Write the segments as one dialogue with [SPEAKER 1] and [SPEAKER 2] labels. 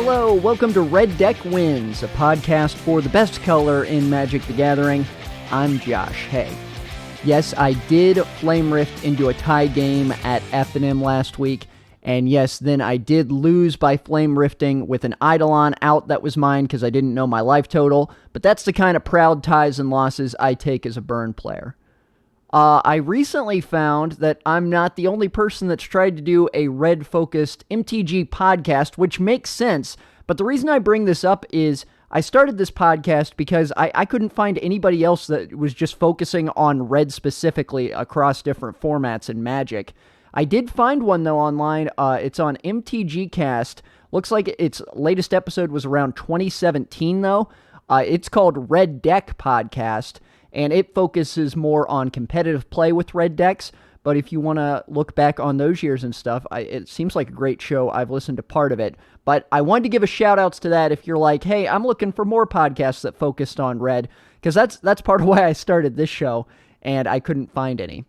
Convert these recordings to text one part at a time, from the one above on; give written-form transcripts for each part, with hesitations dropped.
[SPEAKER 1] Hello, welcome to Red Deck Wins, a podcast for the best color in Magic the Gathering. I'm Josh Hay. Yes, I did Flame Rift into a tie game at F&M last week, and yes, then I did lose by Flame Rifting with an Eidolon out that was mine because I didn't know my life total, but that's the kind of proud ties and losses I take as a burn player. I recently found that I'm not the only person that's tried to do a red-focused MTG podcast, which makes sense, but the reason I bring this up is I started this podcast because I couldn't find anybody else that was just focusing on red specifically across different formats in Magic. I did find one, though, online. It's on MTG Cast. Looks like its latest episode was around 2017, though. It's called Red Deck Podcast, and it focuses more on competitive play with red decks. But if you want to look back on those years and stuff, it seems like a great show. I've listened to part of it. But I wanted to give a shout-outs to that if you're like, hey, I'm looking for more podcasts that focused on red, because that's part of why I started this show, and I couldn't find any.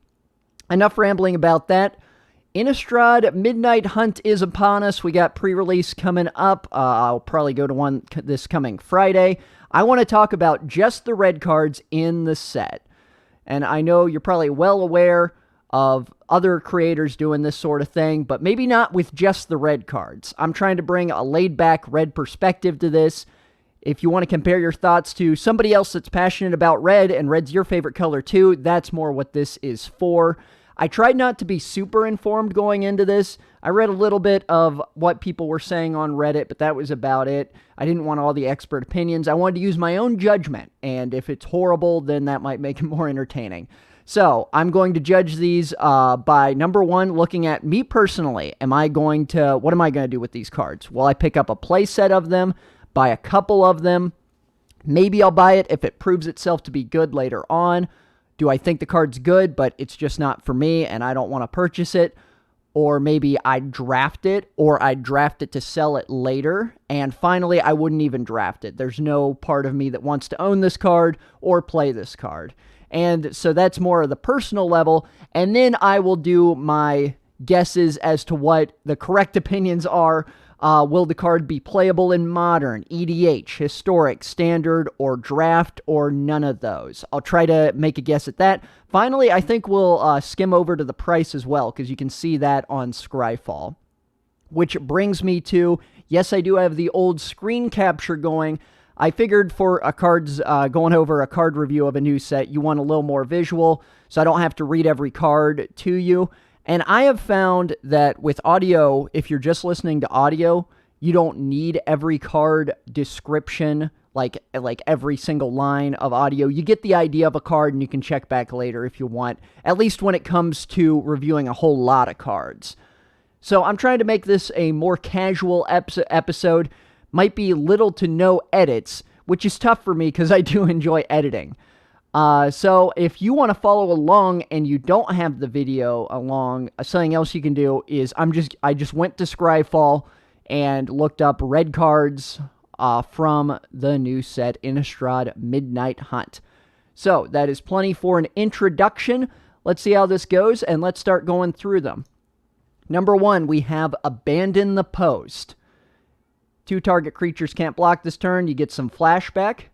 [SPEAKER 1] Enough rambling about that. Innistrad Midnight Hunt is upon us. We got pre-release coming up. I'll probably go to one this coming Friday. I want to talk about just the red cards in the set. And I know you're probably well aware of other creators doing this sort of thing, but maybe not with just the red cards. I'm trying to bring a laid-back red perspective to this. If you want to compare your thoughts to somebody else that's passionate about red, and red's your favorite color too, that's more what this is for. I tried not to be super informed going into this. I read a little bit of what people were saying on Reddit, but that was about it. I didn't want all the expert opinions. I wanted to use my own judgment, and if it's horrible, then that might make it more entertaining. So, I'm going to judge these by, number one, looking at me personally. What am I going to do with these cards? Will I pick up a play set of them, buy a couple of them? Maybe I'll buy it if it proves itself to be good later on. Do I think the card's good, but it's just not for me and I don't want to purchase it? Or maybe I'd draft it, or I'd draft it to sell it later. And finally, I wouldn't even draft it. There's no part of me that wants to own this card or play this card. And so that's more of the personal level. And then I will do my guesses as to what the correct opinions are. Will the card be playable in Modern, EDH, Historic, Standard, or Draft, or none of those? I'll try to make a guess at that. Finally, I think we'll skim over to the price as well, because you can see that on Scryfall. Which brings me to, yes, I do have the old screen capture going. I figured for a cards going over a card review of a new set, you want a little more visual, so I don't have to read every card to you. And I have found that with audio, if you're just listening to audio, you don't need every card description, like every single line of audio. You get the idea of a card and you can check back later if you want, at least when it comes to reviewing a whole lot of cards. So I'm trying to make this a more casual episode. Might be little to no edits, which is tough for me because I do enjoy editing. So if you want to follow along and you don't have the video along, something else you can do is I just went to Scryfall and looked up red cards from the new set Innistrad Midnight Hunt. So that is plenty for an introduction. Let's see how this goes, and let's start going through them. Number one, we have Abandon the Post. 2 target creatures can't block this turn. You get some flashback.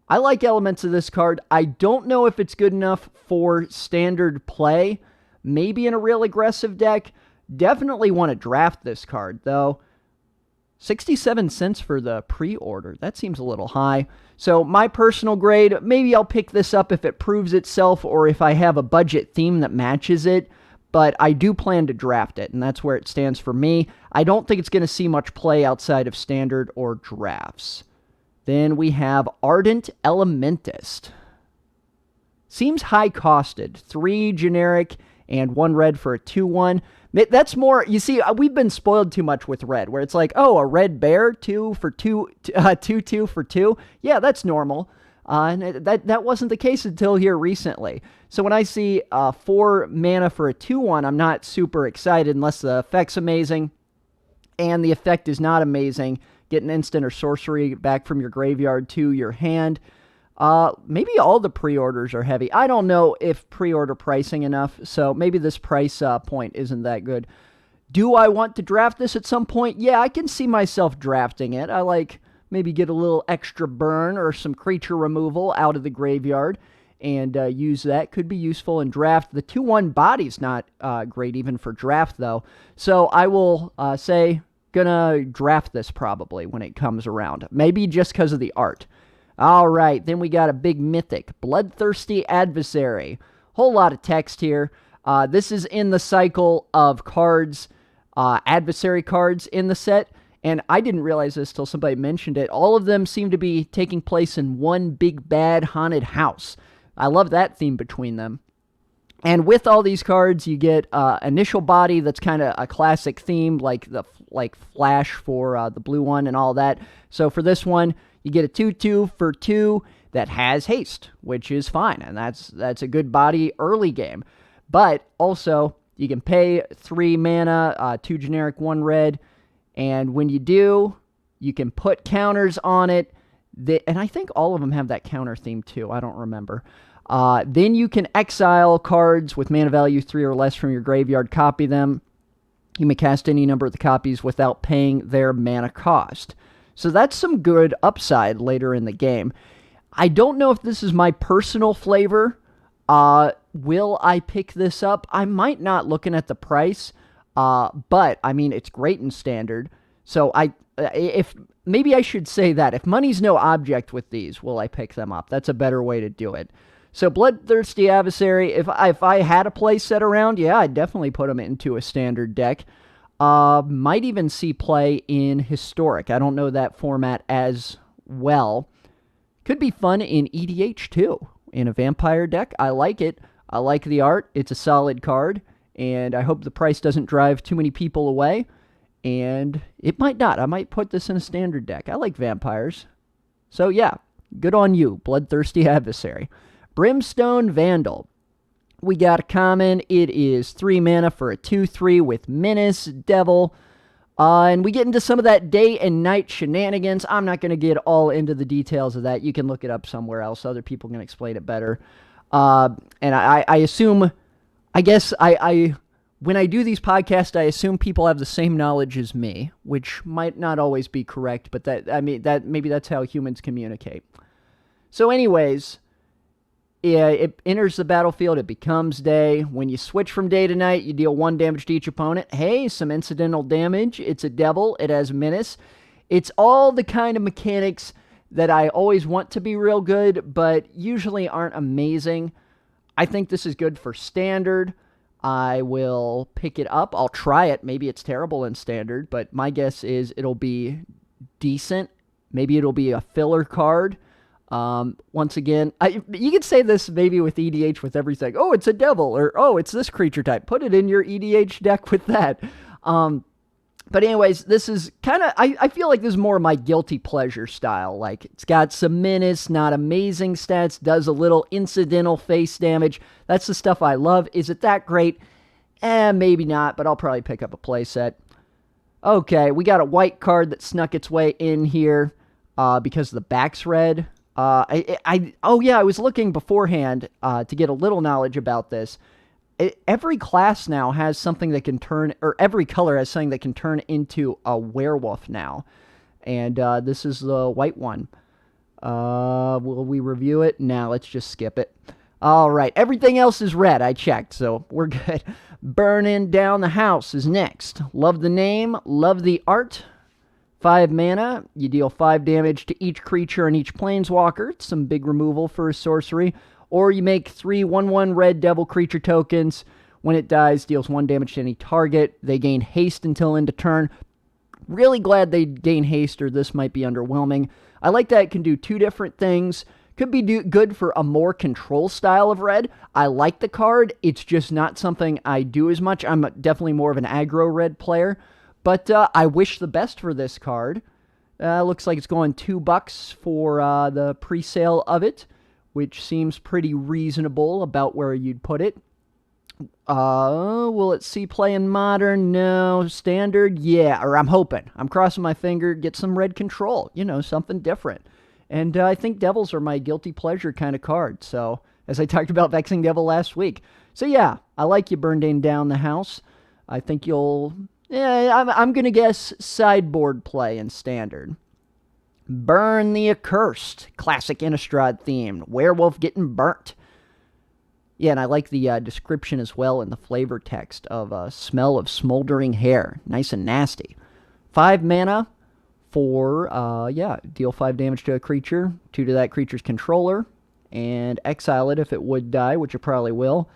[SPEAKER 1] I like elements of this card. I don't know if it's good enough for standard play. Maybe in a real aggressive deck. Definitely want to draft this card, though. 67 cents for the pre-order. That seems a little high. So my personal grade, maybe I'll pick this up if it proves itself or if I have a budget theme that matches it. But I do plan to draft it, and that's where it stands for me. I don't think it's going to see much play outside of standard or drafts. Then we have Ardent Elementist. Seems high-costed. 3 generic and 1 red for a 2/1. That's more, you see, we've been spoiled too much with red, where it's like, oh, a red bear, 2 for 2, 2 for 2. Yeah, that's normal. And that wasn't the case until here recently. So when I see 4 mana for a 2/1, I'm not super excited unless the effect's amazing. And the effect is not amazing. Get an instant or sorcery back from your graveyard to your hand. Maybe all the pre-orders are heavy. I don't know if pre-order pricing enough, so maybe this price point isn't that good. Do I want to draft this at some point? Yeah, I can see myself drafting it. I like maybe get a little extra burn or some creature removal out of the graveyard and use that. Could be useful in draft. The 2/1 body's not great even for draft, though. So I will say, gonna draft this probably when it comes around. Maybe just because of the art. All right, then we got a big mythic. Bloodthirsty Adversary. Whole lot of text here. This is in the cycle of cards, adversary cards in the set. And I didn't realize this till somebody mentioned it. All of them seem to be taking place in one big bad haunted house. I love that theme between them. And with all these cards, you get initial body that's kind of a classic theme, like Flash for the blue one and all that. So for this one, you get a 2/2 for 2 that has haste, which is fine, and that's a good body early game. But also, you can pay 3 mana, 2 generic, 1 red, and when you do, you can put counters on it. And I think all of them have that counter theme too. I don't remember. Then you can exile cards with mana value 3 or less from your graveyard, copy them. You may cast any number of the copies without paying their mana cost. So that's some good upside later in the game. I don't know if this is my personal flavor. Will I pick this up? I might not, looking at the price. But I mean, it's great in standard. So maybe I should say that if money's no object with these, will I pick them up? That's a better way to do it. So Bloodthirsty Adversary, if I had a play set around, yeah, I'd definitely put them into a standard deck. Might even see play in Historic. I don't know that format as well. Could be fun in EDH too, in a vampire deck. I like it. I like the art. It's a solid card, and I hope the price doesn't drive too many people away. And it might not. I might put this in a standard deck. I like vampires. So yeah, good on you, Bloodthirsty Adversary. Brimstone Vandal. We got a common. It is 3 mana for a 2/3 with Menace, Devil. And we get into some of that day and night shenanigans. I'm not going to get all into the details of that. You can look it up somewhere else. Other people can explain it better. And I assume, I guess when I do these podcasts, I assume people have the same knowledge as me, which might not always be correct, but maybe that's how humans communicate. So anyways, it enters the battlefield, it becomes day. When you switch from day to night, you deal 1 damage to each opponent. Hey, some incidental damage. It's a devil. It has menace. It's all the kind of mechanics that I always want to be real good, but usually aren't amazing. I think this is good for standard. I will pick it up. I'll try it. Maybe it's terrible in standard, but my guess is it'll be decent. Maybe it'll be a filler card. Once again, you could say this maybe with EDH with everything. Oh, it's a devil, or oh, it's this creature type. Put it in your EDH deck with that. But anyways, this is kind of, I feel like this is more my guilty pleasure style. Like, it's got some menace, not amazing stats, does a little incidental face damage. That's the stuff I love. Is it that great? Maybe not, but I'll probably pick up a playset. Okay, we got a white card that snuck its way in here because the back's red. I was looking beforehand to get a little knowledge about this. Every class now has something that can turn, or every color has something that can turn into a werewolf now. And this is the white one. Will we review it? No, let's just skip it. All right, everything else is red. I checked, so we're good. Burning Down the House is next. Love the name, love the art. 5 mana, you deal 5 damage to each creature and each planeswalker. It's some big removal for a sorcery. Or you make 3 1/1 red devil creature tokens. When it dies, deals 1 damage to any target. They gain haste until end of turn. Really glad they gain haste, or this might be underwhelming. I like that it can do 2 different things. Could be good for a more control style of red. I like the card. It's just not something I do as much. I'm definitely more of an aggro red player. But I wish the best for this card. Looks like it's going $2 for the pre-sale of it, which seems pretty reasonable about where you'd put it. Will it see play in Modern? No. Standard? Yeah, or I'm hoping. I'm crossing my finger, get some red control. You know, something different. And I think Devils are my guilty pleasure kind of card. So, as I talked about Vexing Devil last week. So yeah, I like you burning down the house. I think you'll Yeah, I'm going to guess sideboard play in Standard. Burn the Accursed, classic Innistrad theme. Werewolf getting burnt. Yeah, and I like the description as well in the flavor text of smell of smoldering hair. Nice and nasty. 5 mana for, deal 5 damage to a creature, 2 to that creature's controller, and exile it if it would die, which it probably will.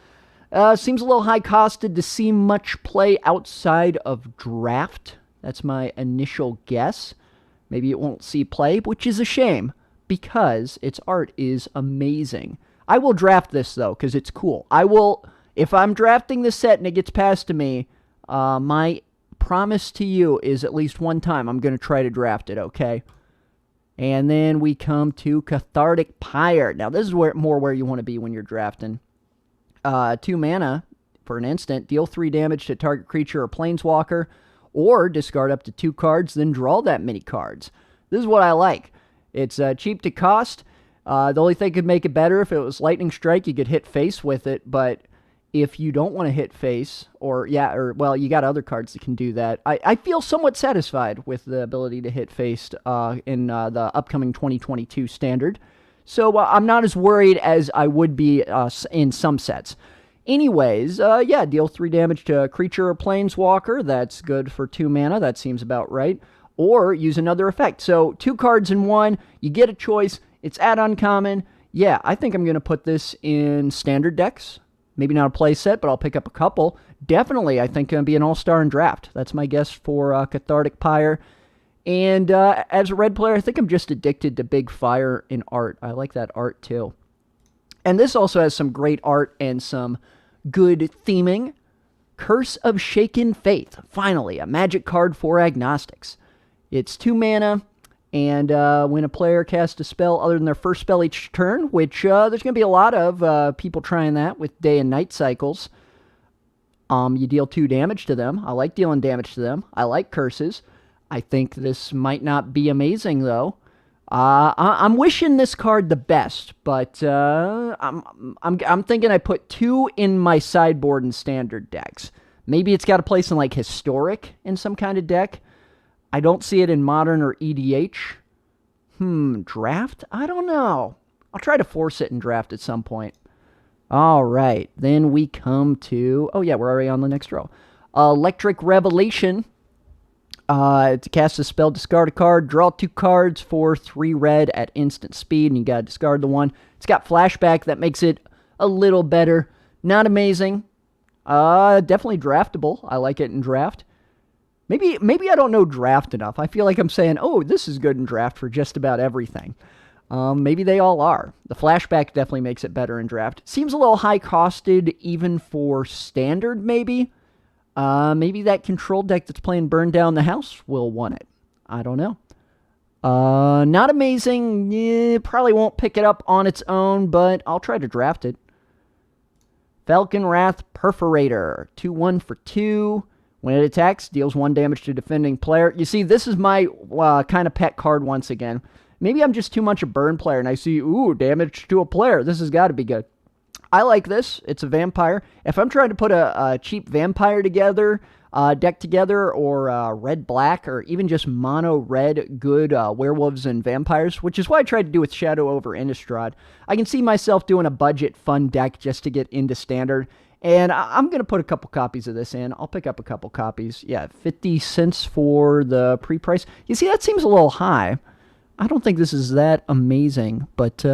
[SPEAKER 1] Seems a little high costed to see much play outside of draft. That's my initial guess. Maybe it won't see play, which is a shame because its art is amazing. I will draft this though because it's cool. I will, if I'm drafting this set and it gets passed to me, my promise to you is at least one time I'm going to try to draft it, okay? And then we come to Cathartic Pyre. Now this is where you want to be when you're drafting. 2 mana for an instant. Deal 3 damage to target creature or planeswalker. Or discard up to 2 cards, then draw that many cards. This is what I like. It's cheap to cost. The only thing could make it better if it was Lightning Strike, you could hit face with it, but if you don't want to hit face, you got other cards that can do that. I feel somewhat satisfied with the ability to hit face in the upcoming 2022 Standard. So I'm not as worried as I would be in some sets. Anyways, deal 3 damage to a creature or planeswalker. That's good for 2 mana. That seems about right. Or use another effect. So 2 cards in 1. You get a choice. It's at uncommon. Yeah, I think I'm going to put this in standard decks. Maybe not a play set, but I'll pick up a couple. Definitely, I think going to be an all-star in draft. That's my guess for Cathartic Pyre. And as a red player, I think I'm just addicted to big fire in art. I like that art too. And this also has some great art and some good theming. Curse of Shaken Faith. Finally, a magic card for agnostics. It's 2 mana, and when a player casts a spell other than their first spell each turn, which there's going to be a lot of people trying that with day and night cycles, you deal 2 damage to them. I like dealing damage to them. I like curses. I think this might not be amazing, though. I'm wishing this card the best, but I'm thinking I put 2 in my sideboard and standard decks. Maybe it's got a place in like historic in some kind of deck. I don't see it in modern or EDH. Draft? I don't know. I'll try to force it in draft at some point. All right, then we come to... Oh yeah, we're already on the next row. Electric Revelation. To cast a spell, discard a card, draw 2 cards for 3 red at instant speed, and you gotta discard the one. It's got flashback, that makes it a little better. Not amazing. Definitely draftable. I like it in draft. Maybe I don't know draft enough. I feel like I'm saying, oh, this is good in draft for just about everything. Maybe they all are. The flashback definitely makes it better in draft. Seems a little high-costed even for standard, maybe. Maybe that control deck that's playing Burn Down the House will want it. I don't know. Not amazing. Probably won't pick it up on its own, but I'll try to draft it. Falcon Wrath Perforator. 2/1 for 2. When it attacks, deals 1 damage to defending player. You see, this is my kind of pet card once again. Maybe I'm just too much a burn player, and I see, ooh, damage to a player. This has got to be good. I like this. It's a vampire. If I'm trying to put a cheap vampire together, deck together, or red-black, or even just mono-red good werewolves and vampires, which is what I tried to do with Shadow over Innistrad, I can see myself doing a budget fun deck just to get into standard. And I'm going to put a couple copies of this in. I'll pick up a couple copies. Yeah, 50 cents for the pre-price. You see, that seems a little high. I don't think this is that amazing, but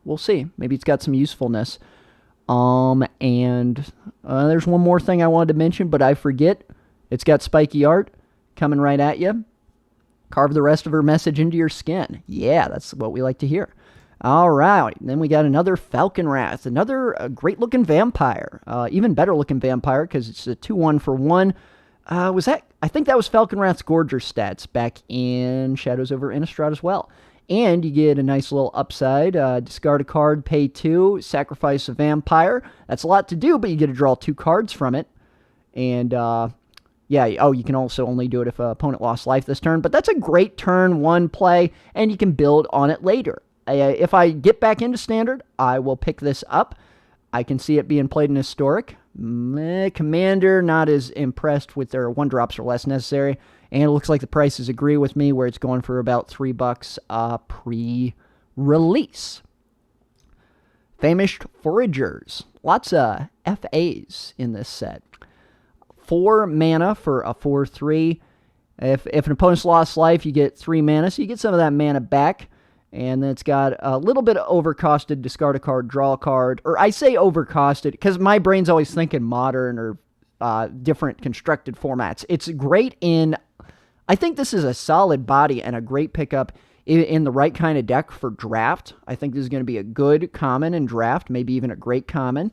[SPEAKER 1] we'll see. Maybe it's got some usefulness. And there's one more thing I wanted to mention, but I forget. It's got spiky art coming right at you. Carve the rest of her message into your skin. Yeah, that's what we like to hear. All right, then we got another Falcon Wrath, another great-looking vampire, even better-looking vampire because it's a 2/1 for 1. I think that was Falcon Wrath's Gorger stats back in Shadows over Innistrad as well. And you get a nice little upside. Discard a card, pay 2, sacrifice a vampire. That's a lot to do, but you get to draw 2 cards from it. And you can also only do it if an opponent lost life this turn. But that's a great turn 1 play, and you can build on it later. If I get back into standard, I will pick this up. I can see it being played in historic. Commander, not as impressed with their 1-drops are less necessary. And it looks like the prices agree with me where it's going for about $3 pre-release. Famished Foragers. Lots of FAs in this set. 4 mana for a 4/3. If an opponent's lost life, you get 3 mana, so you get some of that mana back. And then it's got a little bit of overcosted, discard a card, draw a card. Or I say overcosted because my brain's always thinking modern or different constructed formats. It's great in... I think this is a solid body and a great pickup in the right kind of deck for draft. I think this is going to be a good common in draft, maybe even a great common.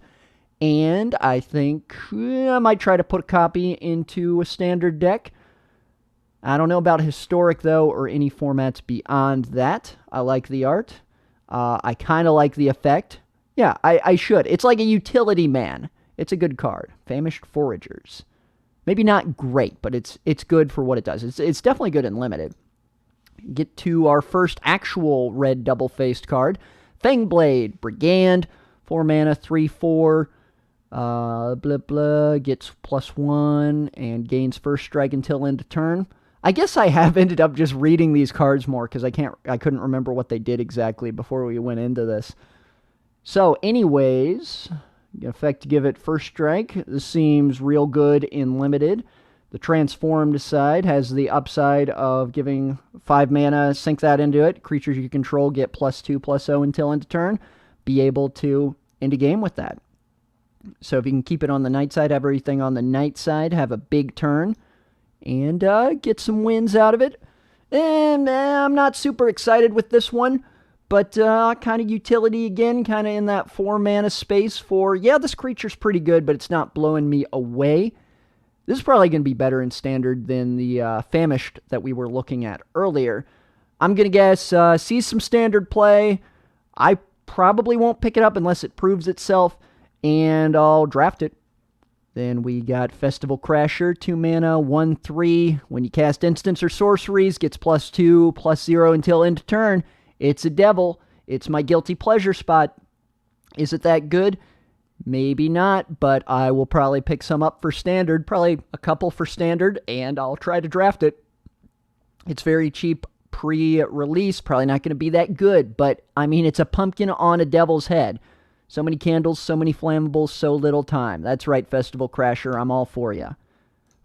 [SPEAKER 1] And I think I might try to put a copy into a standard deck. I don't know about historic, though, or any formats beyond that. I like the art. I kind of like the effect. Yeah, I should. It's like a utility man. It's a good card. Famished Foragers. Maybe not great, but it's good for what it does. It's definitely good in limited. Get to our first actual red double-faced card. Fangblade Brigand. 4 mana, 3/4. Blah, blah, gets +1 and gains first strike until end of turn. I guess I have ended up just reading these cards more because I couldn't remember what they did exactly before we went into this. So anyways, in effect, give it first strike. This seems real good in limited. The transformed side has the upside of giving 5 mana, sink that into it. Creatures you control get +2/+0 until end of turn. Be able to end a game with that. So if you can keep it on the night side, have everything on the night side, have a big turn, and get some wins out of it. And I'm not super excited with this one, but kind of utility again, kind of in that 4 mana space for, yeah, this creature's pretty good, but it's not blowing me away. This is probably going to be better in standard than the Famished that we were looking at earlier. I'm going to guess see some standard play. I probably won't pick it up unless it proves itself, and I'll draft it. Then we got Festival Crasher, 2 mana, 1/3. When you cast instants or sorceries, gets +2/+0 until end of turn. It's a devil. It's my guilty pleasure spot. Is it that good? Maybe not, but I will probably pick some up for standard, probably a couple for standard, and I'll try to draft it. It's very cheap pre-release, probably not going to be that good, but I mean, it's a pumpkin on a devil's head. So many candles, so many flammables, so little time. That's right, Festival Crasher, I'm all for you.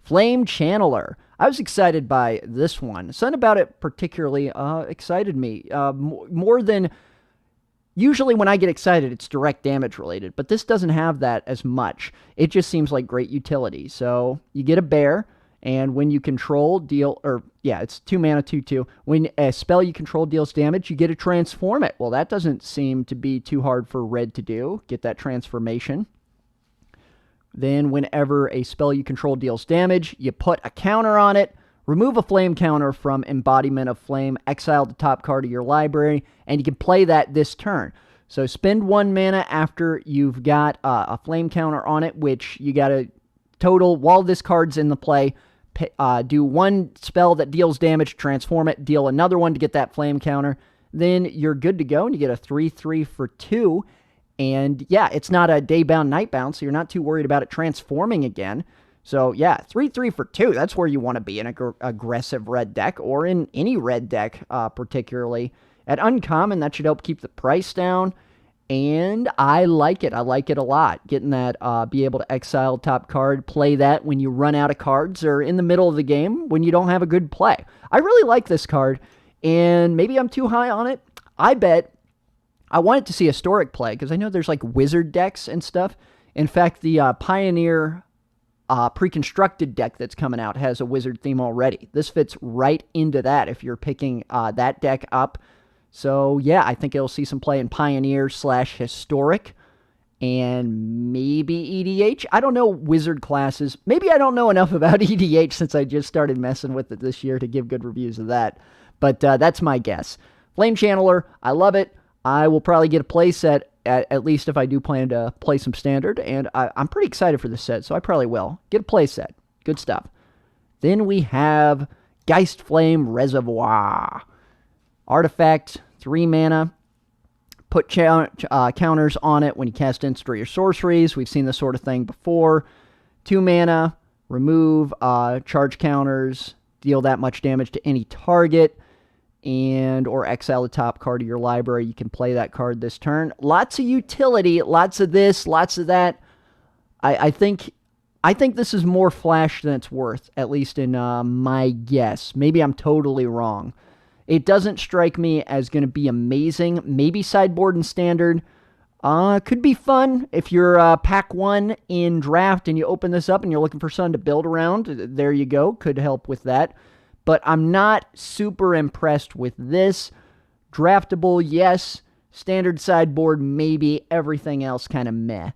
[SPEAKER 1] Flame Channeler. I was excited by this one. Something about it particularly excited me. More than... Usually when I get excited, it's direct damage related, but this doesn't have that as much. It just seems like great utility. So you get a bear, and when you control, it's 2 mana, 2/2. When a spell you control deals damage, you get to transform it. Well, that doesn't seem to be too hard for red to do. Get that transformation. Then whenever a spell you control deals damage, you put a counter on it. Remove a flame counter from Embodiment of Flame, exile the top card of your library, and you can play that this turn. So spend 1 mana after you've got a flame counter on it, which you got to total, while this card's in the play, do 1 spell that deals damage, transform it, deal another one to get that flame counter. Then you're good to go, and you get a 3/3 for 2. And yeah, it's not a day-bound, night-bound, so you're not too worried about it transforming again. So yeah, 3/3 for 2, that's where you want to be in an aggressive red deck, or in any red deck particularly. At uncommon, that should help keep the price down, and I like it. I like it a lot. Getting that, be able to exile top card, play that when you run out of cards, or in the middle of the game when you don't have a good play. I really like this card, and maybe I'm too high on it. I bet I wanted to see historic play, because I know there's like wizard decks and stuff. In fact, the Pioneer pre-constructed deck that's coming out has a wizard theme already. This fits right into that if you're picking that deck up. So yeah, I think it'll see some play in Pioneer / Historic, and maybe EDH. I don't know wizard classes. Maybe I don't know enough about EDH since I just started messing with it this year to give good reviews of that. But that's my guess. Flame Channeler, I love it. I will probably get a play set, at least if I do plan to play some standard, and I'm pretty excited for this set, so I probably will. Get a play set. Good stuff. Then we have Geist Flame Reservoir. Artifact, 3 mana, put counters on it when you cast instant or your sorceries. We've seen this sort of thing before. 2 mana, remove charge counters, deal that much damage to any target, and or exile the top card of your library. You can play that card this turn. Lots of utility, lots of this, lots of that. I think this is more flash than it's worth, at least in my guess. Maybe I'm totally wrong. It doesn't strike me as going to be amazing. Maybe sideboard and standard. Could be fun if you're pack 1 in draft and you open this up and you're looking for something to build around. There you go. Could help with that. But I'm not super impressed with this. Draftable, yes. Standard sideboard, maybe. Everything else kind of meh.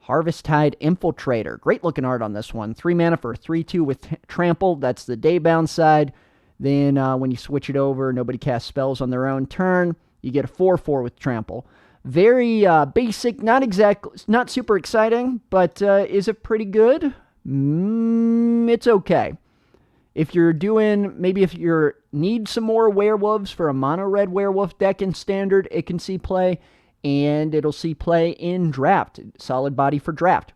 [SPEAKER 1] Harvesttide Infiltrator. Great looking art on this one. 3 mana for a 3/2 with Trample. That's the Daybound side. Then when you switch it over, nobody casts spells on their own turn. You get a 4/4 with Trample. Very basic, not super exciting, but is it pretty good? It's okay. If you're if you need some more werewolves for a mono red werewolf deck in standard, it can see play, and it'll see play in draft. Solid body for draft.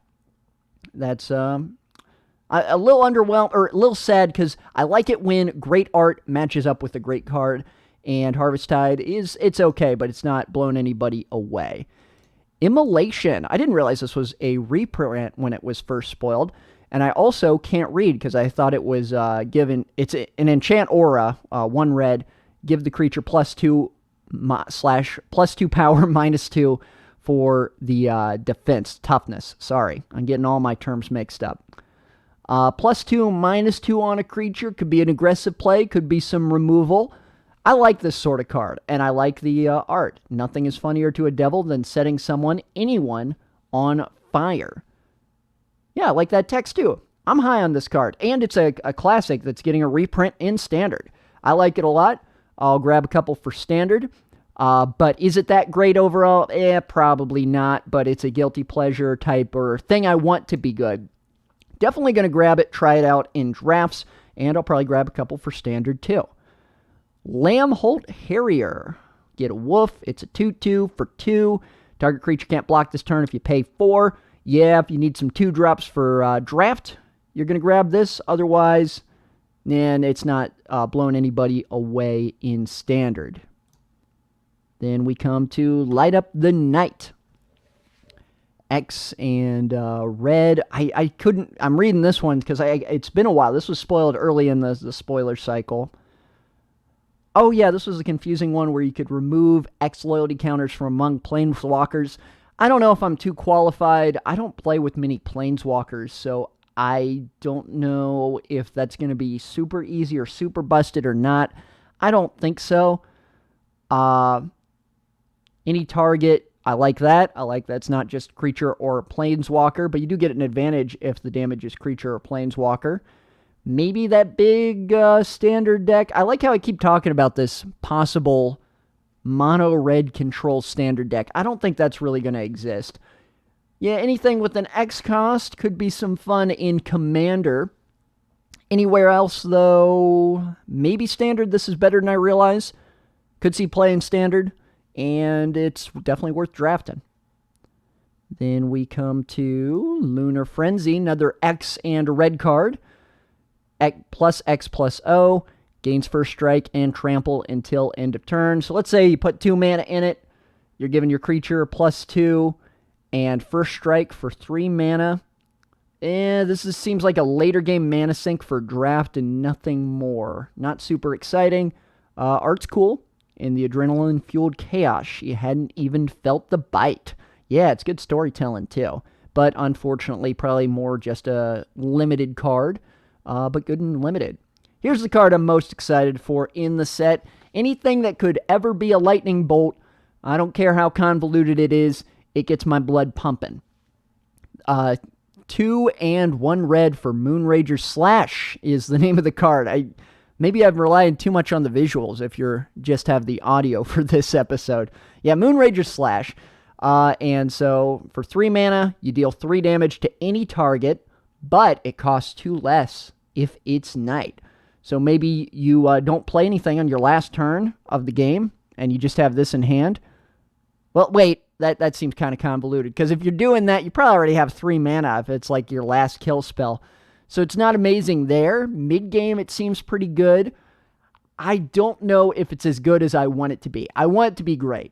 [SPEAKER 1] That's a little underwhelmed, or a little sad, because I like it when great art matches up with a great card, and Harvesttide it's okay, but it's not blowing anybody away. Immolation. I didn't realize this was a reprint when it was first spoiled, and I also can't read because I thought it was given. It's an enchant aura, 1 red, give the creature +2 +2 power, -2 for the defense, toughness. Sorry, I'm getting all my terms mixed up. +2, -2 on a creature could be an aggressive play, could be some removal. I like this sort of card, and I like the art. Nothing is funnier to a devil than setting anyone, on fire. Yeah, I like that text too. I'm high on this card, and it's a classic that's getting a reprint in standard. I like it a lot. I'll grab a couple for standard. But is it that great overall? Probably not, but it's a guilty pleasure type or thing I want to be good. Definitely going to grab it, try it out in drafts, and I'll probably grab a couple for standard too. Lambholt Harrier. Get a wolf. It's a 2/2 for 2. Target creature can't block this turn if you pay 4. Yeah, if you need some 2-drops for draft, you're going to grab this. Otherwise, and it's not blowing anybody away in standard. Then we come to Light Up the Night. X and red. I'm reading this one because it's been a while. This was spoiled early in the spoiler cycle. Oh yeah, this was a confusing one where you could remove X loyalty counters from among planeswalkers. I don't know if I'm too qualified. I don't play with many planeswalkers, so I don't know if that's going to be super easy or super busted or not. I don't think so. Any target, I like that. I like that's not just creature or planeswalker, but you do get an advantage if the damage is creature or planeswalker. Maybe that big standard deck. I like how I keep talking about this possible mono red control standard deck. I don't think that's really going to exist. Yeah, anything with an X cost could be some fun in Commander. Anywhere else, though, maybe standard. This is better than I realize. Could see play in standard, and it's definitely worth drafting. Then we come to Lunar Frenzy, another X and a red card. +X+O, gains first strike and trample until end of turn. So let's say you put 2 mana in it. You're giving your creature +2 and first strike for 3 mana. Seems like a later game mana sink for draft and nothing more. Not super exciting. Art's cool. In the adrenaline-fueled chaos, you hadn't even felt the bite. Yeah, it's good storytelling too. But unfortunately, probably more just a limited card. But good and limited. Here's the card I'm most excited for in the set. Anything that could ever be a lightning bolt, I don't care how convoluted it is, it gets my blood pumping. 2 and 1 red for Moonrager Slash is the name of the card. Maybe I've relied too much on the visuals if you just have the audio for this episode. Yeah, Moonrager Slash. And so for 3 mana, you deal 3 damage to any target, but it costs 2 less if it's night. So maybe you don't play anything on your last turn of the game, and you just have this in hand. Well, wait, that seems kind of convoluted, because if you're doing that, you probably already have 3 mana if it's like your last kill spell. So it's not amazing there. Mid-game, it seems pretty good. I don't know if it's as good as I want it to be. I want it to be great.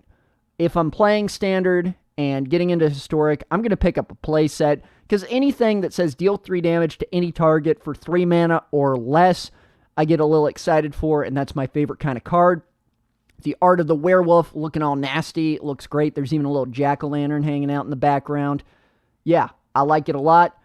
[SPEAKER 1] If I'm playing Standard and getting into Historic, I'm going to pick up a play set, because anything that says deal 3 damage to any target for 3 mana or less, I get a little excited for, and that's my favorite kind of card. The art of the werewolf looking all nasty. It looks great. There's even a little jack-o'-lantern hanging out in the background. Yeah, I like it a lot.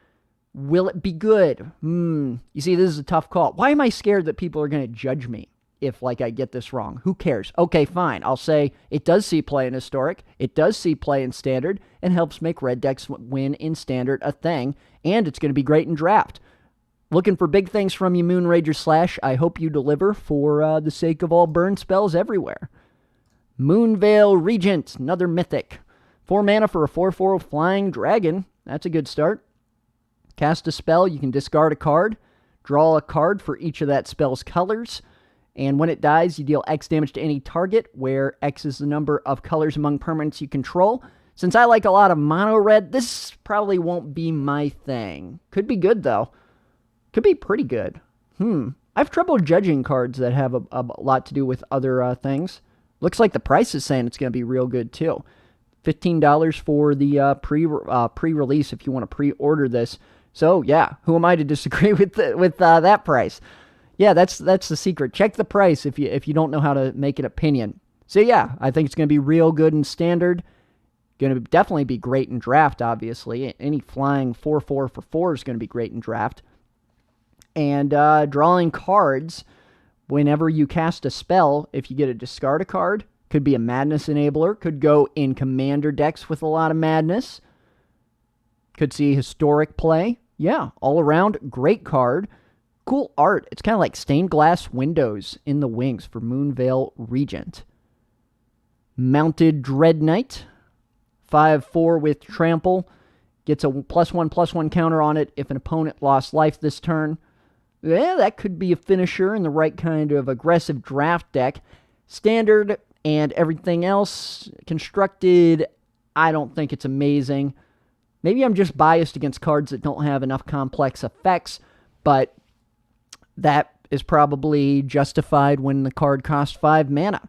[SPEAKER 1] Will it be good? You see, this is a tough call. Why am I scared that people are going to judge me if, like, I get this wrong? Who cares? Okay, fine. I'll say it does see play in Historic. It does see play in Standard, and helps make red decks win in Standard a thing. And it's going to be great in Draft. Looking for big things from you, Moonrager Slash. I hope you deliver for the sake of all burn spells everywhere. Moonveil Regent, another mythic. 4 mana for a 4/4 flying dragon. That's a good start. Cast a spell, you can discard a card. Draw a card for each of that spell's colors. And when it dies, you deal X damage to any target, where X is the number of colors among permanents you control. Since I like a lot of mono red, this probably won't be my thing. Could be good, though. Could be pretty good. I have trouble judging cards that have a lot to do with other things. Looks like the price is saying it's going to be real good, too. $15 for the pre-release if you want to pre-order this. So, yeah, who am I to disagree with that price? Yeah, that's the secret. Check the price if you don't know how to make an opinion. So, yeah, I think it's going to be real good in Standard. Going to definitely be great in Draft, obviously. Any flying 4/4 for 4 is going to be great in Draft. And drawing cards whenever you cast a spell, if you get to discard a card, could be a Madness Enabler, could go in Commander decks with a lot of Madness, could see Historic play. Yeah, all around, great card. Cool art. It's kind of like stained glass windows in the wings for Moonveil Regent. Mounted Dread Knight, 5/4 with Trample, gets a +1/+1 counter on it if an opponent lost life this turn. Yeah, that could be a finisher in the right kind of aggressive draft deck. Standard and everything else constructed, I don't think it's amazing. Maybe I'm just biased against cards that don't have enough complex effects, but that is probably justified when the card costs 5 mana.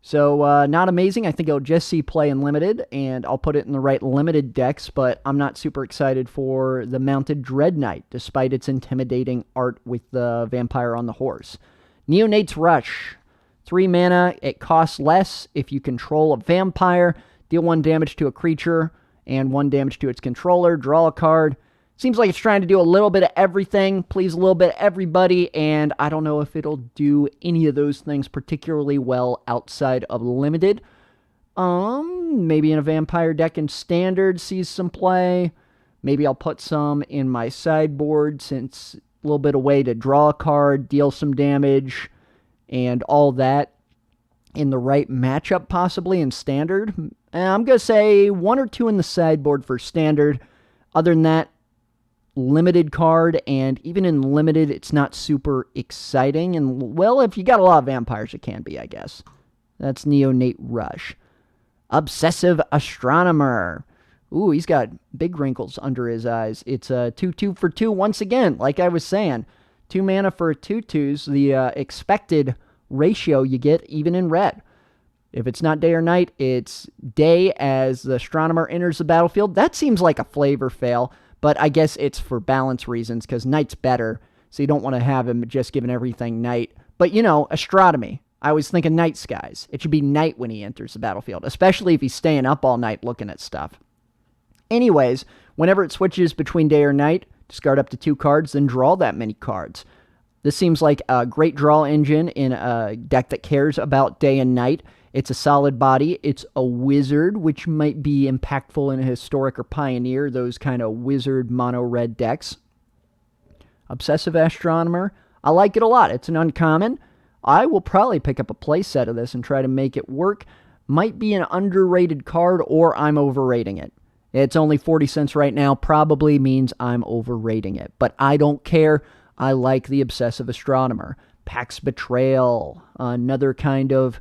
[SPEAKER 1] So, not amazing. I think it'll just see play in Limited, and I'll put it in the right Limited decks, but I'm not super excited for the Mounted Dread Knight, despite its intimidating art with the vampire on the horse. Neonate's Rush. 3 mana, it costs less if you control a vampire. Deal 1 damage to a creature, and 1 damage to its controller. Draw a card. Seems like it's trying to do a little bit of everything, please a little bit of everybody, and I don't know if it'll do any of those things particularly well outside of Limited. Maybe in a vampire deck in Standard sees some play. Maybe I'll put some in my sideboard since a little bit of way to draw a card, deal some damage, and all that in the right matchup possibly in Standard. I'm going to say 1 or 2 in the sideboard for Standard. Other than that, Limited card, and even in Limited, it's not super exciting. And, well, if you got a lot of vampires, it can be, I guess. That's Neonate Rush. Obsessive Astronomer. Ooh, he's got big wrinkles under his eyes. It's a 2/2 for 2 once again, like I was saying. 2 mana for 2/2s, the expected ratio you get even in red. If it's not day or night, it's day as the Astronomer enters the battlefield. That seems like a flavor fail. But I guess it's for balance reasons, because night's better, so you don't want to have him just giving everything night. But, you know, astronomy. I was thinking night skies. It should be night when he enters the battlefield, especially if he's staying up all night looking at stuff. Anyways, whenever it switches between day or night, discard up to 2 cards, then draw that many cards. This seems like a great draw engine in a deck that cares about day and night. It's a solid body. It's a wizard, which might be impactful in a Historic or Pioneer, those kind of wizard mono-red decks. Obsessive Astronomer. I like it a lot. It's an uncommon. I will probably pick up a playset of this and try to make it work. Might be an underrated card, or I'm overrating it. It's only 40 cents right now. Probably means I'm overrating it. But I don't care. I like the Obsessive Astronomer. Pax Betrayal. Another kind of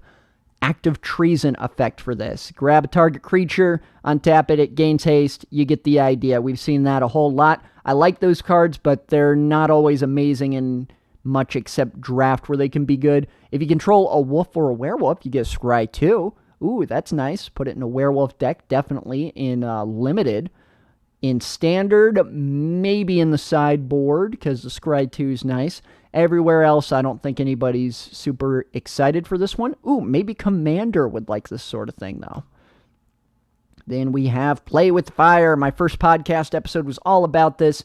[SPEAKER 1] active treason effect for this. Grab a target creature, untap it, it gains haste. You get the idea. We've seen that a whole lot. I like those cards, but they're not always amazing in much except draft where they can be good. If you control a wolf or a werewolf, you get Scry 2. Ooh, that's nice. Put it in a werewolf deck, definitely in limited. In standard, maybe in the sideboard, because the Scry 2 is nice. Everywhere else, I don't think anybody's super excited for this one. Ooh, maybe Commander would like this sort of thing, though. Then we have Play with Fire. My first podcast episode was all about this.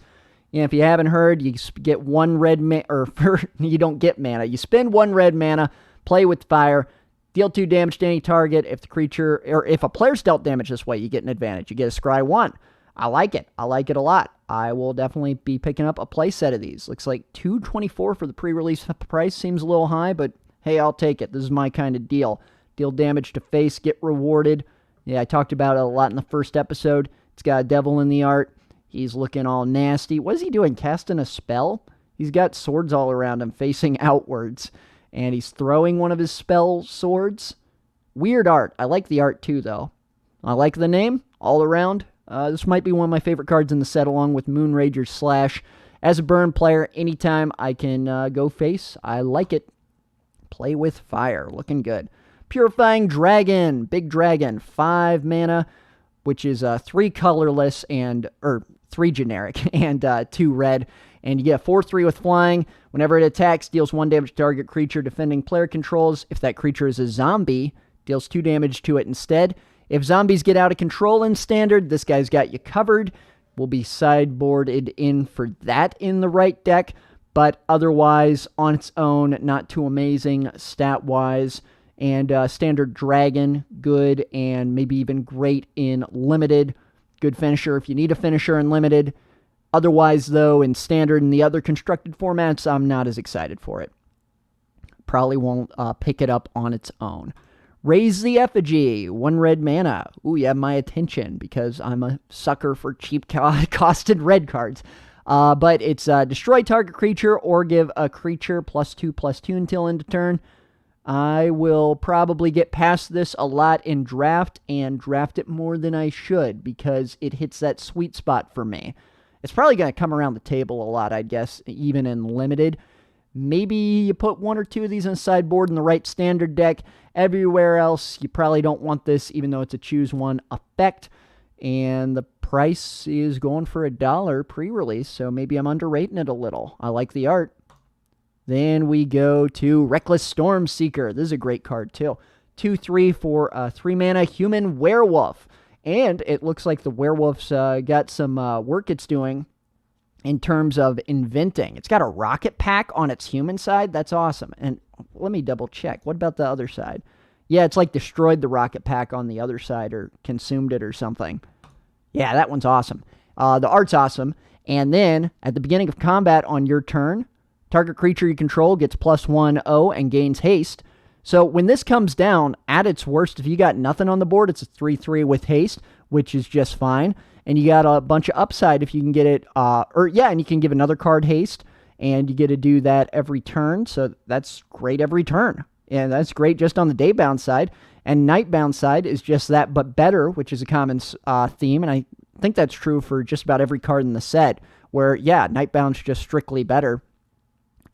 [SPEAKER 1] And if you haven't heard, you get one red mana, or you don't get mana. You spend one red mana, Play with Fire, deal 2 damage to any target. If the creature, or if a player's dealt damage this way, you get an advantage. You get a Scry 1. I like it. I like it a lot. I will definitely be picking up a play set of these. Looks like $224 for the pre-release price. Seems a little high, but hey, I'll take it. This is my kind of deal. Deal damage to face, get rewarded. Yeah, I talked about it a lot in the first episode. It's got a devil in the art. He's looking all nasty. What is he doing? Casting a spell? He's got swords all around him facing outwards. And he's throwing one of his spell swords. Weird art. I like the art too, though. I like the name all around. This might be one of my favorite cards in the set, along with Moonrager's Slash. As a burn player, anytime I can go face, I like it. Play with Fire. Looking good. Purifying Dragon. Big Dragon. 5 mana, which is 3 colorless or 3 generic and 2 red. And you get a 4/3 with flying. Whenever it attacks, deals 1 damage to target creature defending player controls. If that creature is a zombie, deals 2 damage to it instead. If zombies get out of control in standard, this guy's got you covered. Will be sideboarded in for that in the right deck. But otherwise, on its own, not too amazing stat-wise. And standard dragon, good, and maybe even great in limited. Good finisher if you need a finisher in limited. Otherwise, though, in standard and the other constructed formats, I'm not as excited for it. Probably won't pick it up on its own. Raise the Effigy, 1 red mana. Ooh, you have my attention because I'm a sucker for cheap costed red cards. But it's destroy target creature or give a creature +2/+2 until end of turn. I will probably get past this a lot in draft and draft it more than I should because it hits that sweet spot for me. It's probably going to come around the table a lot, I guess, even in limited. Maybe you put 1 or 2 of these on the sideboard in the right standard deck. Everywhere else, you probably don't want this, even though it's a choose one effect. And the price is going for $1 pre-release, so maybe I'm underrating it a little. I like the art. Then we go to Reckless Stormseeker. This is a great card, too. 2/3 for a 3 mana human werewolf. And it looks like the werewolf's got some work it's doing in terms of inventing. It's got a rocket pack on its human side. That's awesome. And let me double check. What about the other side? Yeah, it's like destroyed the rocket pack on the other side or consumed it or something. Yeah, that one's awesome. The art's awesome. And then at the beginning of combat on your turn, target creature you control gets +1/+0 and gains haste. So when this comes down, at its worst, if you got nothing on the board, it's a 3/3 with haste, which is just fine. And you got a bunch of upside if you can get it, and you can give another card haste, and you get to do that every turn. So that's great every turn. And that's great just on the daybound side. And nightbound side is just that, but better, which is a common theme. And I think that's true for just about every card in the set, where, yeah, nightbound's just strictly better.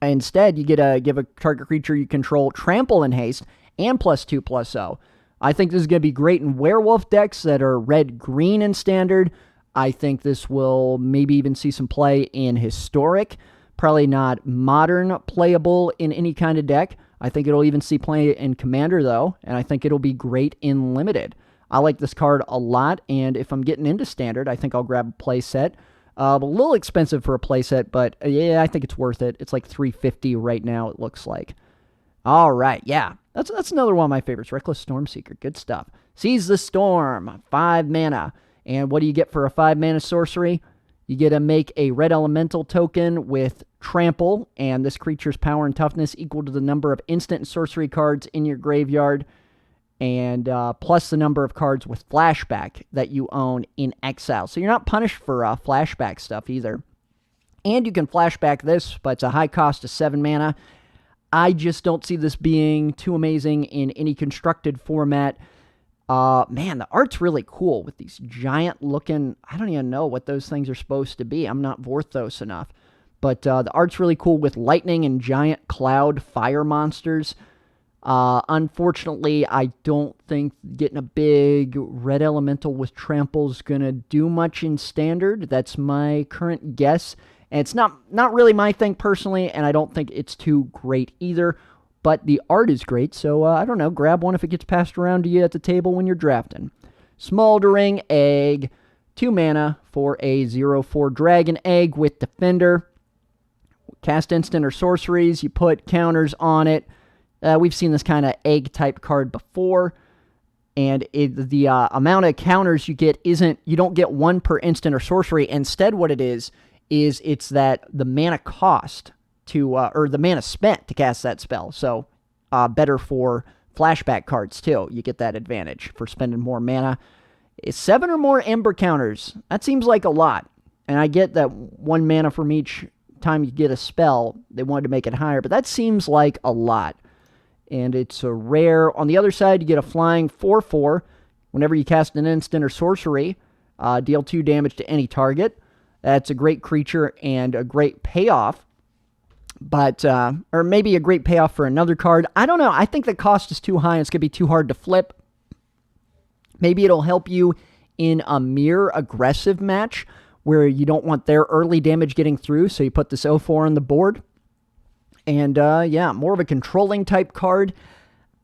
[SPEAKER 1] Instead, you get to give a target creature you control trample and haste and +2/+0. I think this is going to be great in werewolf decks that are red-green in standard. I think this will maybe even see some play in historic. Probably not modern playable in any kind of deck. I think it'll even see play in commander, though, and I think it'll be great in limited. I like this card a lot, and if I'm getting into standard, I think I'll grab a play set. A little expensive for a playset, but yeah, I think it's worth it. It's like $350 right now, it looks like. All right, yeah. That's another one of my favorites. Reckless Stormseeker, good stuff. Seize the Storm, 5 mana. And what do you get for a 5 mana sorcery? You get to make a red elemental token with trample, and this creature's power and toughness equal to the number of instant and sorcery cards in your graveyard, and plus the number of cards with flashback that you own in exile. So you're not punished for flashback stuff either. And you can flashback this, but it's a high cost of 7 mana. I just don't see this being too amazing in any constructed format. Man, the art's really cool with these giant looking, I don't even know what those things are supposed to be. I'm not Vorthos enough. But the art's really cool with lightning and giant cloud fire monsters. Unfortunately, I don't think getting a big red elemental with trample is going to do much in standard. That's my current guess. And it's not really my thing personally, and I don't think it's too great either. But the art is great, so I don't know. Grab one if it gets passed around to you at the table when you're drafting. Smoldering Egg, 2 mana for a 0/4 dragon egg with Defender. Cast instant or sorceries, you put counters on it. We've seen this kind of egg-type card before, and the amount of counters you get isn't, you don't get 1 per instant or sorcery. Instead, what it is it's that the mana cost to, or the mana spent to cast that spell. So, better for flashback cards, too. You get that advantage for spending more mana. 7 or more Ember counters. That seems like a lot. And I get that 1 mana from each time you get a spell. They wanted to make it higher, but that seems like a lot. And it's a rare. On the other side, you get a flying 4/4. Whenever you cast an instant or sorcery, deal 2 damage to any target. That's a great creature and a great payoff. But, or maybe a great payoff for another card. I don't know. I think the cost is too high. It's going to be too hard to flip. Maybe it'll help you in a mirror aggressive match where you don't want their early damage getting through, so you put this 0/4 on the board. And, yeah, more of a controlling type card.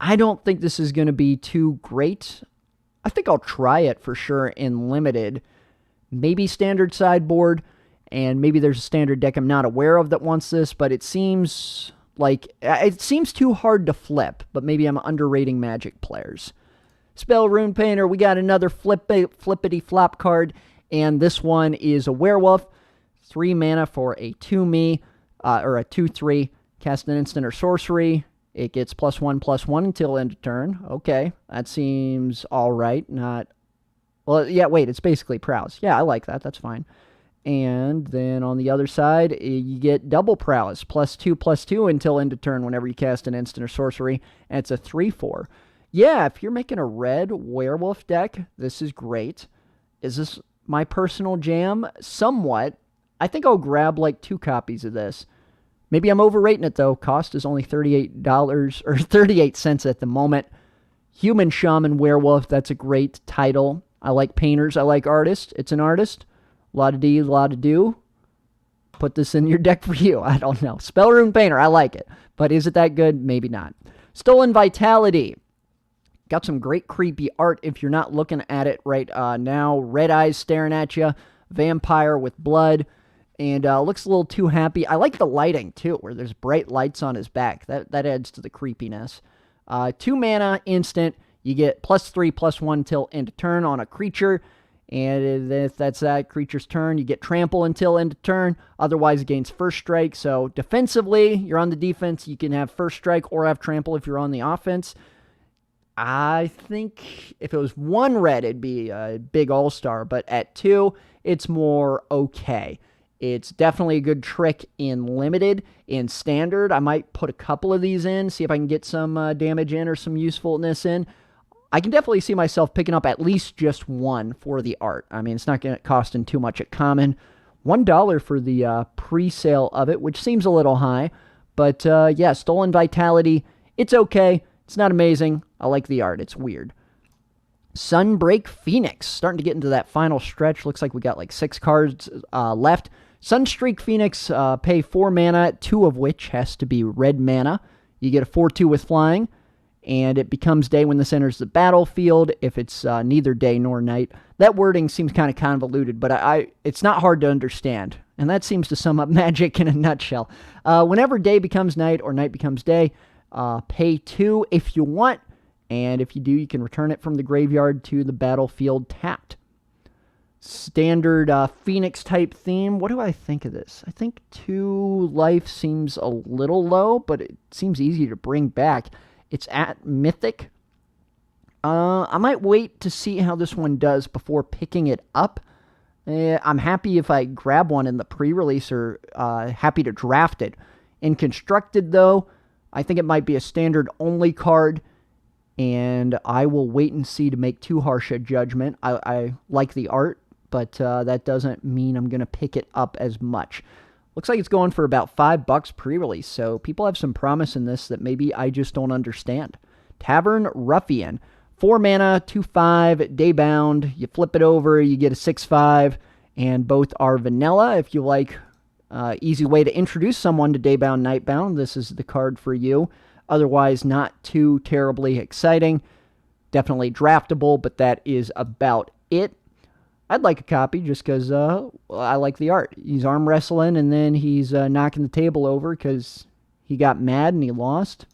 [SPEAKER 1] I don't think this is going to be too great. I think I'll try it for sure in Limited. Maybe standard sideboard, and maybe there's a standard deck I'm not aware of that wants this, but it seems too hard to flip, but maybe I'm underrating Magic players. Spell Rune Painter, we got another flippity flop card, and this one is a werewolf. 3 mana for a 2/me, or a 2/3. Cast an instant or sorcery. It gets +1/+1 until end of turn. Okay, that seems alright. Well, yeah, wait, it's basically prowess. Yeah, I like that. That's fine. And then on the other side, you get double prowess. +2/+2 until end of turn whenever you cast an instant or sorcery. And it's a 3/4. Yeah, if you're making a red werewolf deck, this is great. Is this my personal jam? Somewhat. I think I'll grab like 2 copies of this. Maybe I'm overrating it, though. Cost is only $38 or 38 cents at the moment. Human Shaman Werewolf, that's a great title. I like painters. I like artists. It's an artist. A lot of D, a lot of do. Put this in your deck for you. I don't know. Spell Rune Painter, I like it. But is it that good? Maybe not. Stolen Vitality. Got some great creepy art if you're not looking at it right now. Red eyes staring at you. Vampire with blood. And looks a little too happy. I like the lighting, too, where there's bright lights on his back. That adds to the creepiness. 2 mana, instant. You get +3/+1 till end of turn on a creature. And if that's that creature's turn, you get trample until end of turn. Otherwise, it gains first strike. So defensively, you're on the defense. You can have first strike or have trample if you're on the offense. I think if it was 1 red, it'd be a big all-star. But at 2, it's more okay. It's definitely a good trick in Limited. In Standard, I might put a couple of these in, see if I can get some damage in or some usefulness in. I can definitely see myself picking up at least just 1 for the art. I mean, it's not going to cost too much at common. $1 for the pre-sale of it, which seems a little high. But yeah, Stolen Vitality, it's okay. It's not amazing. I like the art. It's weird. Sunbreak Phoenix, starting to get into that final stretch. Looks like we got like 6 cards left. Sunstreak Phoenix, pay 4 mana, 2 of which has to be red mana. You get a 4/2 with flying, and it becomes day when this enters the battlefield if it's neither day nor night. That wording seems kind of convoluted, but it's not hard to understand, and that seems to sum up Magic in a nutshell. Whenever day becomes night or night becomes day, pay 2 if you want, and if you do, you can return it from the graveyard to the battlefield tapped. Standard Phoenix type theme. What do I think of this? I think 2 life seems a little low, but it seems easy to bring back. It's at Mythic. I might wait to see how this one does before picking it up. I'm happy if I grab one in the pre-release or happy to draft it. In Constructed, though, I think it might be a standard-only card, and I will wait and see to make too harsh a judgment. I like the art, but that doesn't mean I'm going to pick it up as much. Looks like it's going for about $5 pre-release, so people have some promise in this that maybe I just don't understand. Tavern Ruffian. 4 mana, 2/5, daybound. You flip it over, you get a 6/5, and both are vanilla. If you like easy way to introduce someone to Daybound Nightbound, this is the card for you. Otherwise, not too terribly exciting. Definitely draftable, but that is about it. I'd like a copy just because I like the art. He's arm wrestling, and then he's knocking the table over because he got mad and he lost.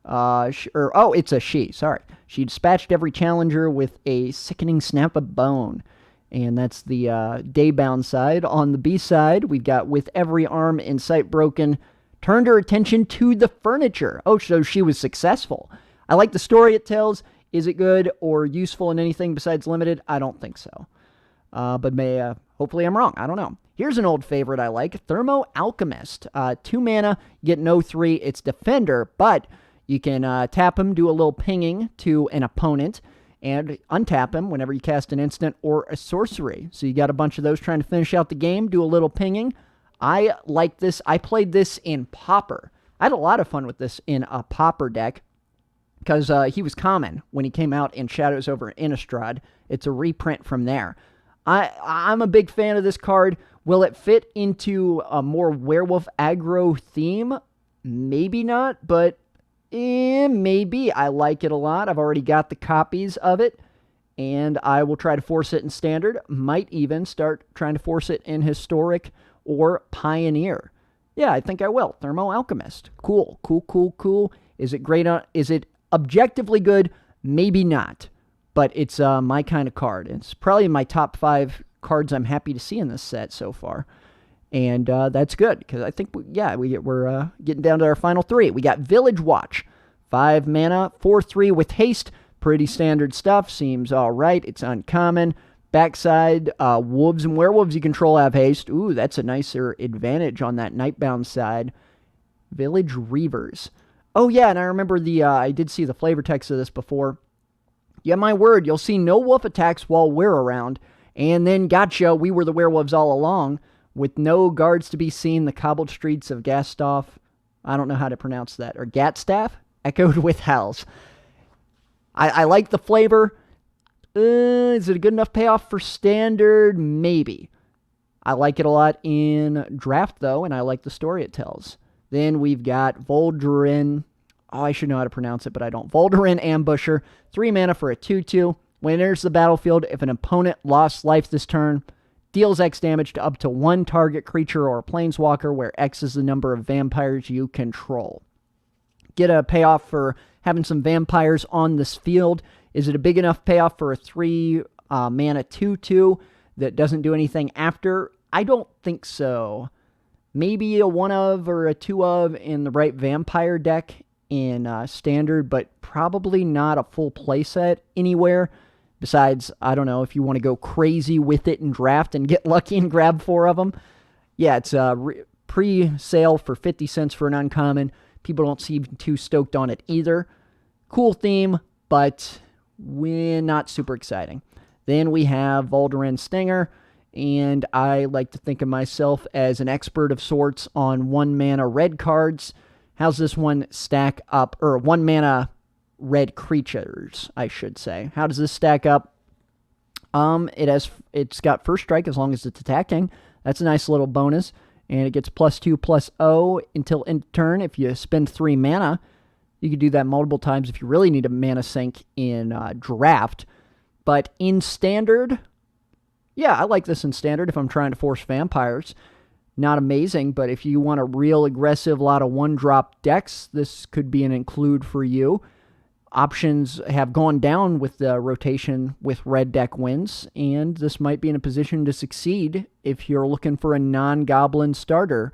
[SPEAKER 1] It's a she, sorry. She dispatched every challenger with a sickening snap of bone. And that's the Daybound side. On the B side, we've got with every arm in sight broken, turned her attention to the furniture. Oh, so she was successful. I like the story it tells. Is it good or useful in anything besides limited? I don't think so. But hopefully I'm wrong. I don't know. Here's an old favorite I like. Thermo Alchemist. 2 mana, you get an 0/3. It's Defender, but you can tap him, do a little pinging to an opponent, and untap him whenever you cast an instant or a sorcery. So you got a bunch of those trying to finish out the game, do a little pinging. I like this. I played this in Pauper. I had a lot of fun with this in a Pauper deck because he was common when he came out in Shadows over Innistrad. It's a reprint from there. I'm a big fan of this card. Will it fit into a more werewolf aggro theme? Maybe not, but maybe. I like it a lot. I've already got the copies of it, and I will try to force it in Standard. Might even start trying to force it in Historic or Pioneer. Yeah, I think I will. Thermo Alchemist. Cool. Is it great? Is it objectively good? Maybe not, but it's my kind of card. It's probably in my top 5 cards I'm happy to see in this set so far. And that's good, because I think, we're getting down to our final 3. We got Village Watch. 5 mana, 4/3 with haste. Pretty standard stuff. Seems all right. It's uncommon. Backside, wolves and werewolves you control have haste. Ooh, that's a nicer advantage on that Nightbound side. Village Reavers. Oh, yeah, and I remember I did see the flavor text of this before. Yeah, my word, you'll see no wolf attacks while we're around. And then, gotcha, we were the werewolves all along. With no guards to be seen, the cobbled streets of Gastaff, I don't know how to pronounce that, or Gatstaff, echoed with howls. I like the flavor. Is it a good enough payoff for Standard? Maybe. I like it a lot in Draft, though, and I like the story it tells. Then we've got Vol'daren. Oh, I should know how to pronounce it, but I don't. Vol'daren Ambusher. 3 mana for a 2/2. When it enters the battlefield, if an opponent lost life this turn, deals X damage to up to 1 target creature or planeswalker, where X is the number of vampires you control. Get a payoff for having some vampires on this field. Is it a big enough payoff for a 3 mana 2/2 that doesn't do anything after? I don't think so. Maybe a 1 of or a 2 of in the right vampire deck in Standard, but probably not a full playset anywhere. Besides, I don't know, if you want to go crazy with it and Draft and get lucky and grab 4 of them. Yeah, it's pre-sale for 50 cents for an uncommon. People don't seem too stoked on it either. Cool theme, but we're not super exciting. Then we have Vol'daren Stinger, and I like to think of myself as an expert of sorts on 1 mana red cards. How's this one stack up? Or 1 mana red creatures, I should say. How does this stack up? It's got first strike as long as it's attacking. That's a nice little bonus. And it gets +2/+0 until end turn. If you spend 3 mana, you could do that multiple times if you really need a mana sink in Draft. But in Standard, yeah, I like this in Standard if I'm trying to force vampires. Not amazing, but if you want a real aggressive, lot of 1-drop decks, this could be an include for you. Options have gone down with the rotation with red deck wins, and this might be in a position to succeed if you're looking for a non-goblin starter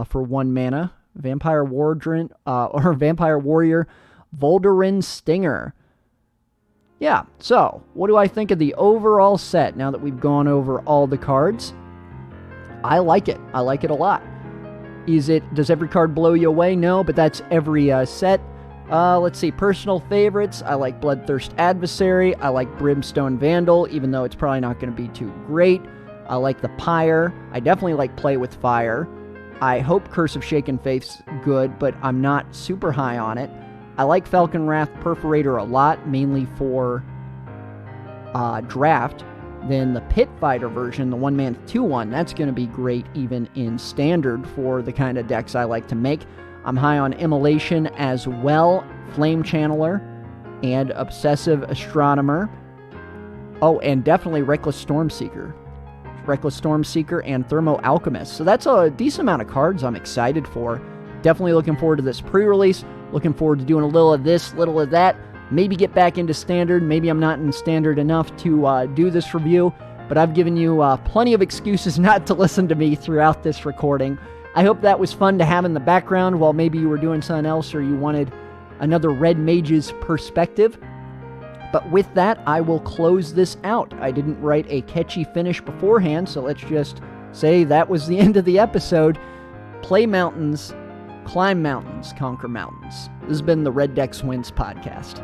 [SPEAKER 1] for 1 mana. Vampire Warrior, Vol'daren Stinger. Yeah, so what do I think of the overall set now that we've gone over all the cards? I like it. I like it a lot. Does every card blow you away? No, but that's every set. Let's see, personal favorites. I like Bloodthirst Adversary. I like Brimstone Vandal, even though it's probably not going to be too great. I like the Pyre. I definitely like Play with Fire. I hope Curse of Shaken Faith's good, but I'm not super high on it. I like Falcon Wrath Perforator a lot, mainly for draft. Then the Pit Fighter version, the 1-man 2/1, that's going to be great even in Standard for the kind of decks I like to make. I'm high on Immolation as well, Flame Channeler, and Obsessive Astronomer. Oh, and definitely Reckless Stormseeker. Reckless Stormseeker and Thermo Alchemist. So that's a decent amount of cards I'm excited for. Definitely looking forward to this pre-release. Looking forward to doing a little of this, little of that. Maybe get back into Standard. Maybe I'm not in Standard enough to do this review, but I've given you plenty of excuses not to listen to me throughout this recording. I hope that was fun to have in the background while maybe you were doing something else or you wanted another Red Mage's perspective. But with that, I will close this out. I didn't write a catchy finish beforehand, so let's just say that was the end of the episode. Play mountains, climb mountains, conquer mountains. This has been the Red Decks Wins podcast.